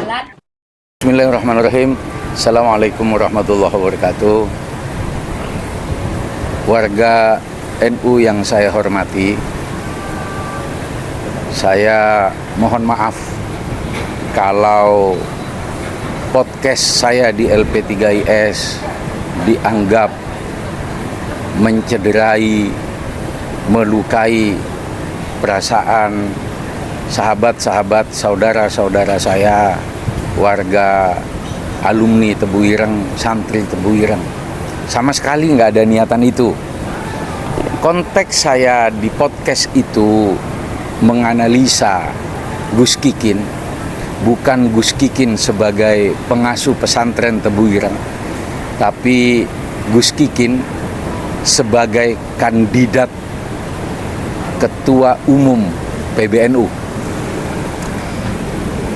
Bismillahirrahmanirrahim. Assalamualaikum warahmatullahi wabarakatuh. Warga NU yang saya hormati, saya mohon maaf kalau podcast saya di LP3IS dianggap mencederai, melukai perasaan sahabat-sahabat, saudara-saudara saya, warga alumni Tebu Ireng, santri Tebu Ireng. Sama sekali nggak ada niatan itu. Konteks saya di podcast itu menganalisa Gus Kikin, bukan Gus Kikin sebagai pengasuh pesantren Tebu Ireng, tapi Gus Kikin sebagai kandidat Ketua Umum PBNU.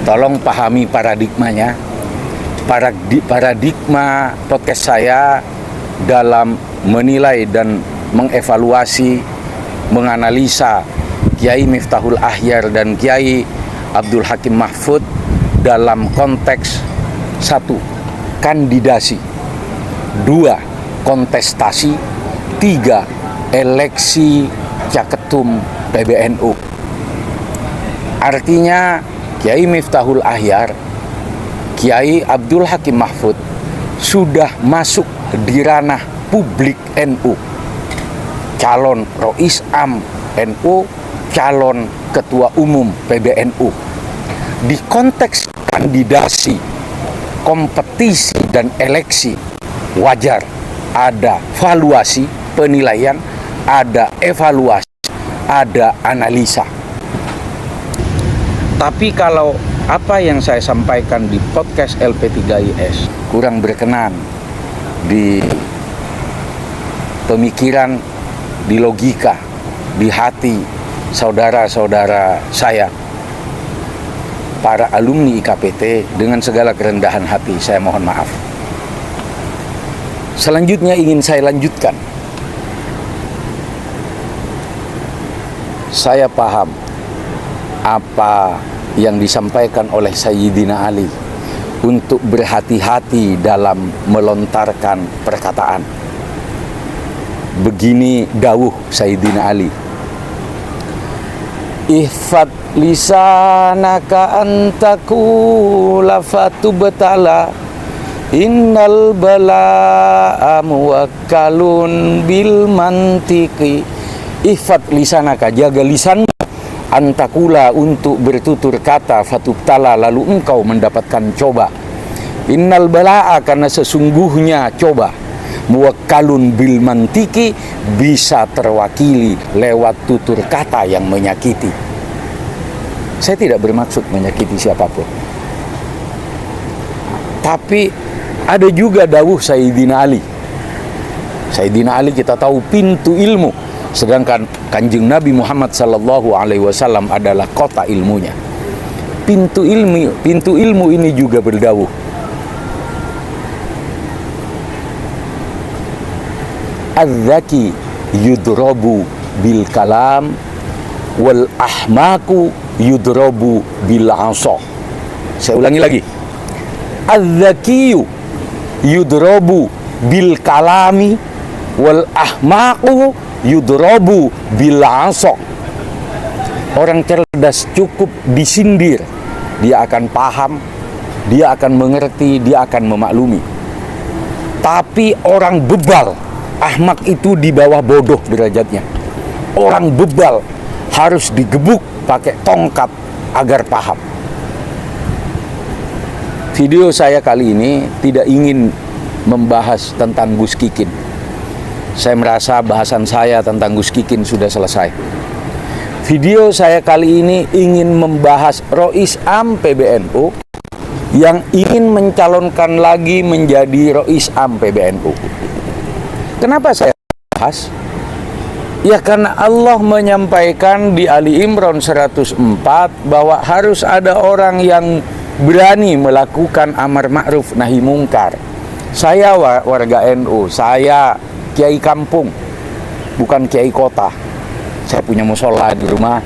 Tolong pahami paradigmanya. Paradigma podcast saya dalam menilai dan mengevaluasi, menganalisa Kiai Miftahul Ahyar dan Kiai Abdul Hakim Mahfud dalam konteks 1. Kandidasi, 2. Kontestasi, 3. Eleksi Caketum PBNU. Artinya Kiai Miftahul Ahyar, Kiai Abdul Hakim Mahfud sudah masuk di ranah publik NU. Calon Rois Am NU, calon Ketua Umum PBNU. Di konteks kandidasi, kompetisi dan eleksi, wajar ada valuasi, penilaian, ada evaluasi, ada analisa. Tapi kalau apa yang saya sampaikan di podcast LP3IS kurang berkenan di pemikiran, di logika, di hati saudara-saudara saya, para alumni IKPT, dengan segala kerendahan hati saya mohon maaf. Selanjutnya ingin saya lanjutkan. Saya paham apa yang disampaikan oleh Sayyidina Ali untuk berhati-hati dalam melontarkan perkataan. Begini dawuh Sayyidina Ali, ihfad lisanaka antakula fatubtala innal bala'a muwakkalun bil mantiki. Ihfad lisanaka, jaga lisan antakula, untuk bertutur kata, fatubtala, lalu engkau mendapatkan coba. Innal bala'a, karena sesungguhnya coba, muwakkalun bil mantiki, bisa terwakili lewat tutur kata yang menyakiti. Saya tidak bermaksud menyakiti siapapun, tapi ada juga dawuh Sayyidina Ali. Sayyidina Ali kita tahu pintu ilmu, sedangkan Kanjeng Nabi Muhammad SAW adalah kota ilmunya. Pintu ilmu ini juga berdawuh, az-zaki yudrobu bil kalam wal ahmaku yudrobu bil asa. Saya ulangi lagi, az-zakiyu yudrobu bil kalami wal ahmaku yudrobu bil asa. Orang cerdas cukup disindir, dia akan paham, dia akan mengerti, dia akan memaklumi. Tapi orang bebal, ahmak itu di bawah bodoh derajatnya. Orang bebal harus digebuk pakai tongkat agar paham. Video saya kali ini tidak ingin membahas tentang Gus Kikin. Saya merasa bahasan saya tentang Gus Kikin sudah selesai. Video saya kali ini ingin membahas Rois Am PBNU yang ingin mencalonkan lagi menjadi Rois Am PBNU. Kenapa saya bahas? Ya karena Allah menyampaikan di Ali Imran 104 bahwa harus ada orang yang berani melakukan amar ma'ruf nahi mungkar. Saya warga NU, saya kiai kampung, bukan kiai kota. Saya punya musola di rumah.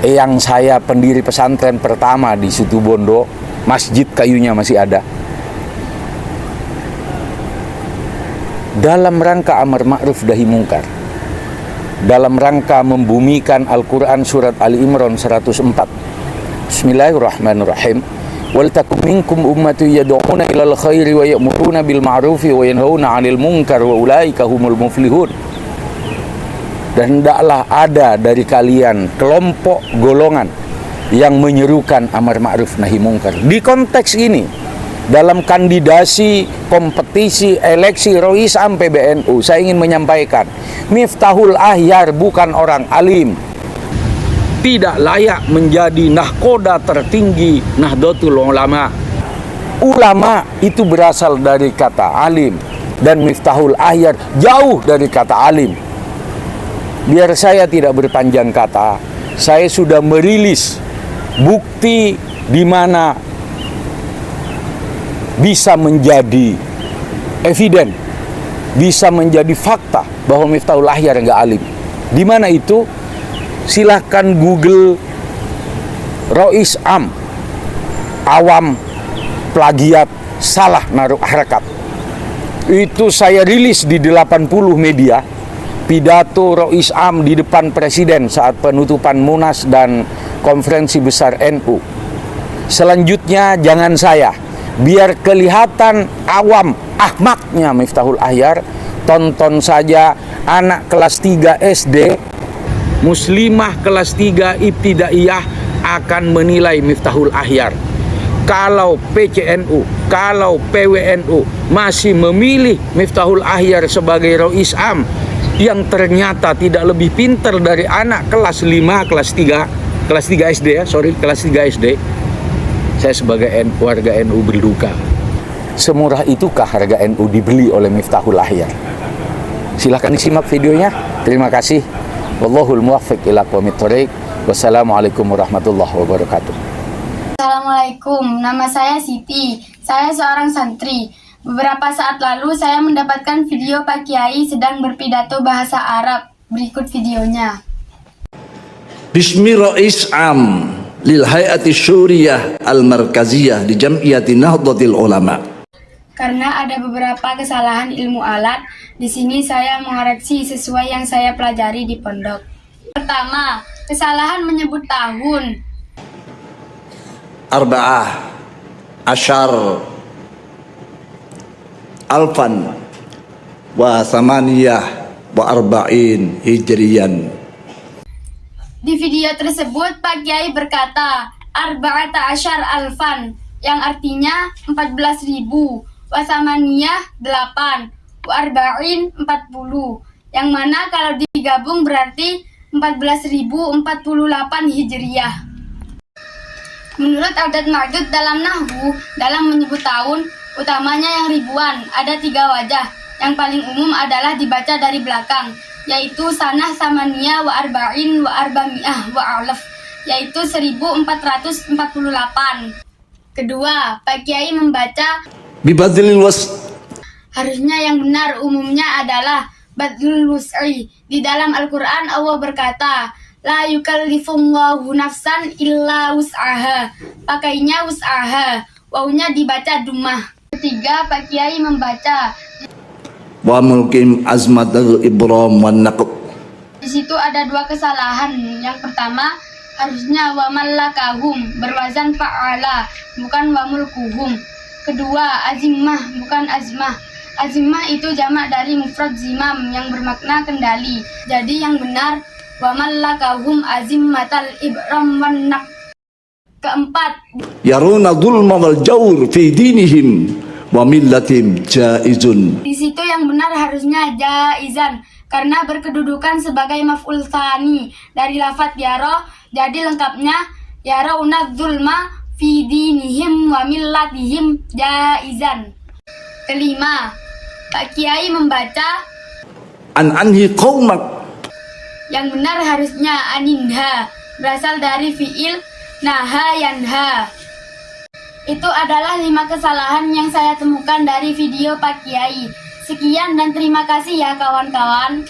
Eyang saya pendiri pesantren pertama di Situbondo, masjid kayunya masih ada. Dalam rangka amar ma'ruf nahi mungkar, dalam rangka membumikan Al-Quran surat Ali Imran 104. Bismillahirrahmanirrahim. Wal takum minkum ummatun yad'una ilal khairi wa ya'muruna bil ma'rufi wa yanhauna 'anil munkar wa ulaika humul muflihun. Dan hendaklah ada dari kalian kelompok golongan yang menyerukan amar ma'ruf nahi mungkar. Di konteks ini, dalam kandidasi kompetisi eleksi Roisam PBNU, saya ingin menyampaikan, Miftahul Ahyar bukan orang alim, tidak layak menjadi nahkoda tertinggi Nahdlatul Ulama. Ulama itu berasal dari kata alim, dan Miftahul Ahyar jauh dari kata alim. Biar saya tidak berpanjang kata, saya sudah merilis bukti di mana bisa menjadi eviden, bisa menjadi fakta bahwa Miftahul Ahyar enggak alim. Di mana itu? Silahkan Google Rois Am, awam, plagiat, salah naruh harakat. Itu saya rilis di 80 media, pidato Rois Am di depan Presiden saat penutupan Munas dan konferensi besar NU. Selanjutnya jangan saya, biar kelihatan awam ahmaknya Miftahul Ahyar, tonton saja anak kelas 3 SD, muslimah kelas 3 ibtidaiyah akan menilai Miftahul Ahyar. Kalau PCNU, kalau PWNU masih memilih Miftahul Ahyar sebagai Rois Am yang ternyata tidak lebih pintar dari anak kelas 5, kelas 3 SD ya, kelas 3 SD. Saya sebagai warga NU berduka. Semurah itukah harga NU dibeli oleh Miftahul Ahyar? Silahkan disimak videonya. Terima kasih. Wallahul muwaffiq ila aqwamit thoriq. Wassalamualaikum warahmatullahi wabarakatuh. Assalamualaikum, nama saya Siti. Saya seorang santri. Beberapa saat lalu saya mendapatkan video Pak Kiai sedang berpidato bahasa Arab. Berikut videonya. Bismi Rais Am lil Hayati Syuriyah Al-Markaziyah di Jam'iyati Nahdlatul Ulama. Karena ada beberapa kesalahan ilmu alat, di sini saya mengoreksi sesuai yang saya pelajari di pondok. Pertama, kesalahan menyebut tahun. Arba'ah Asyar Alfan wa Samaniyah wa Arba'in Hijriyan. Di video tersebut Pak Kiai berkata Arba'ata Asyar Alfan, yang artinya 14.000, Wasamaniyah 8, wa Arba'in 40, yang mana kalau digabung berarti 14.048 Hijriyah. Menurut adat ma'dud dalam nahwu, dalam menyebut tahun, utamanya yang ribuan, ada 3 wajah. Yang paling umum adalah dibaca dari belakang, yaitu sanah samaniyah wa arba'in wa arba'mi'ah wa alaf, yaitu 1448. Kedua, Pak Kiai membaca Bibadlil was. Harusnya yang benar umumnya adalah badlul wus'i. Di dalam Al-Quran Allah berkata, la yukallifullahu nafsan illa wus'aha. Pakainya wus'aha, wawunya dibaca dumah. Ketiga, Pak Kiai membaca Wa mulkim azmatul ibram wan naqb. Di situ ada 2 kesalahan. Yang pertama, harusnya wa mallakahum, berwazan fa'ala, bukan wa mulkuhum. Kedua, azimah, bukan azmah. Azimah itu jamak dari mufrad zimam yang bermakna kendali. Jadi yang benar wa mallakahum azimmatal ibram wan naqb. Keempat, Yaruna dhulma wal jawr fi dinihim wa millatim jaizun. di situ yang benar harusnya jaizan karena berkedudukan sebagai maf'ul tsani dari lafadz yara, jadi lengkapnya yarawna dzulma fi dinihim wa millatihim jaizan. Kelima, Pak Kiai membaca Anhi qaumak. yang benar harusnya aninha, berasal dari fiil naha yanha. Itu adalah 5 kesalahan yang saya temukan dari video Pak Kiai. Sekian dan terima kasih ya kawan-kawan.